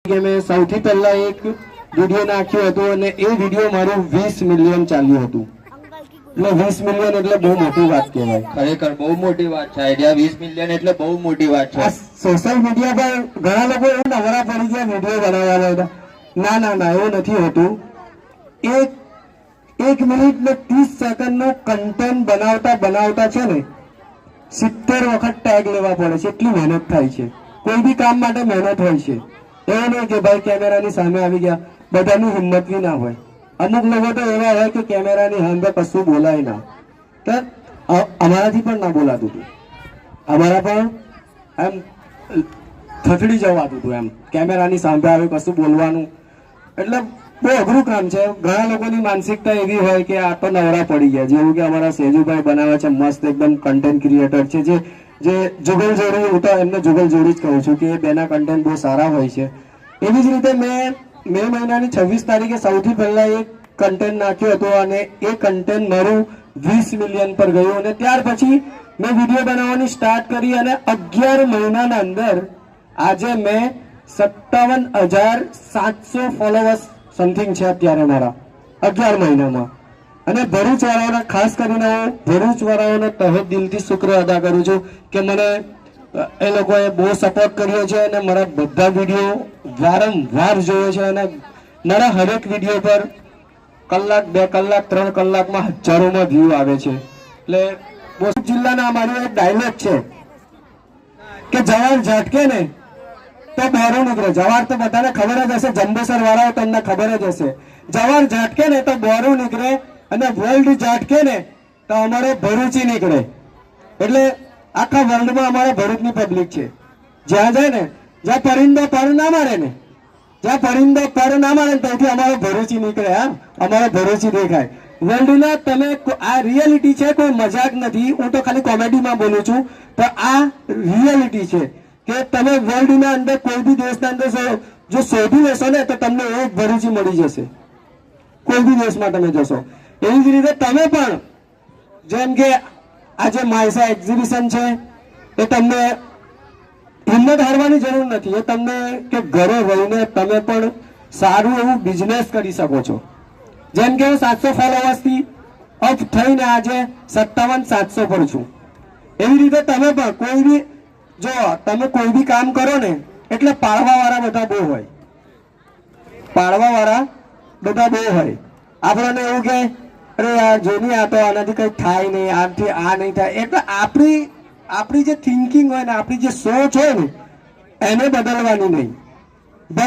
કે મેં સૌથી પહેલા એક વિડીયો નાખ્યો હતો અને એ વિડીયો મારું 20 મિલિયન ચાલ્યું હતું. એટલે 20 મિલિયન એટલે બહુ મોટી વાત કહેવાય. ખરેખર બહુ મોટી વાત છે. આઈડિયા 20 મિલિયન એટલે બહુ મોટી વાત છે. સોશિયલ મીડિયા પર ઘણા લોકો એવું નવરા પડી ગયા વિડીયો બનાવવા હતા. ના ના ના, એવું નથી હોતું. એક મિનિટ ને 30 સેકન્ડનો કન્ટેન્ટ બનાવતા છે ને 70 વખત ટેગ લેવા પડે છે. એટલી મહેનત થાય છે. કોઈ બી કામ માટે મહેનત હોય છે. એવું નહીં કે ભાઈ કેમેરાની સામે આવી ગયા, બધાની હિંમત બી ના હોય. અમુક લોકો તો એવા હોય કે કેમેરાની સામે કશું બોલાય ના. તો અમારાથી પણ ના બોલાતું હતું. અમારા પણ એમ થથડી જવાતું હતું. એમ કેમેરાની સામે આવે કશું બોલવાનું એટલે બહુ અઘરું કામ છે. ઘણા લોકોની માનસિકતા એવી હોય કે આ તો નવરા પડી ગયા. જેવું કે અમારા સેજુભાઈ બનાવે છે, મસ્ત એકદમ કન્ટેન્ટ ક્રિએટર છે, જે જુગલ જોડી, હું તો એમને જુગલ જોડી જ કહું છું કે એ બેના કન્ટેન્ટ બહુ સારા હોય છે. એવી જ રીતે મેં મે મહિનાની 26 તારીખે સૌથી પહેલા એક કન્ટેન્ટ નાખ્યો હતો અને એ કન્ટેન્ટ મારું 20 મિલિયન પર ગયું અને ત્યાર પછી મેં વિડીયો બનાવવાની સ્ટાર્ટ કરી અને 11 મહિનાના અંદર આજે મેં 57,700 ફોલોવર્સ સમથિંગ છે અત્યારે મારા 11 મહિનામાં. અને ભરૂચ વાળાઓને ખાસ કરીને હું ભરૂચ વાળાઓને તહે દિલથી શુક્ર અદા કરું છું કે મને એ લોકોએ બહુ સપોર્ટ કર્યો છે અને મારા બધા વિડીયો વારંવાર જોયો છે અને મારા હરેક વિડીયો પર કલાક, 2 કલાક, 3 કલાકમાં હજારોમાં વ્યૂ આવે છે. એટલે બોટાદ જિલ્લાના અમારો એક ડાયલોગ છે કે જવાર ઝાટકે ને તો બહેરો નીકળે. જવાર તો બધાને ખબર જ હશે, જંબેસર વાળાઓ તમને ખબર જ હશે. જવાર ઝાટકે ને તો બહેરો નીકળે અને વર્લ્ડ ઝાટકે ને તો અમારે ભરૂચી નીકળે. એટલે આખા વર્લ્ડમાં અમારા ભરૂચની પબ્લિક છે. જ્યાં જાય ને, જ્યાં પરિંદો પર ના મારે ને, જ્યાં પરિંદો પર ના મારે ને ત્યાંથી અમારો ભરૂચી નીકળે. હા, અમારો ભરૂચી દેખાય. વર્લ્ડના તમે આ રિયાલિટી છે, કોઈ મજાક નથી. હું તો ખાલી કોમેડીમાં બોલું છું, પણ આ રિયાલિટી છે કે તમે વર્લ્ડના અંદર કોઈ બી દેશના અંદર જો શોધી લેશો ને તો તમને એક ભરૂચી મળી જશે. કોઈ બી દેશમાં તમે જશો. એવી જ રીતે તમે પણ જેમ કે આજે માયસા એક્ઝિબિશન છે, એ તમને હિંમત હારવાની જરૂર નથી. એ તમને કે ઘરે રહીને તમે પણ સારું એવું બિઝનેસ કરી શકો છો. જેમ કે હું 700 ફોલોવર્સથી અપ થઈને આજે 57,700 પર છું. એવી રીતે તમે પણ કોઈ બી જો તમે કોઈ બી કામ કરો ને એટલે પાડવાવાળા બધા બહુ હોય. પાડવાવાળા બધા બહુ હોય. આપણને એવું કે અરે યાર જોની આ તો આનાથી કંઈ થાય નહીં, આનાથી આ નહીં થાય. એટલે આપણી જે થિંકિંગ હોય ને, આપણી જે સોચ હોય ને એને બદલવાની નહીં. ભલે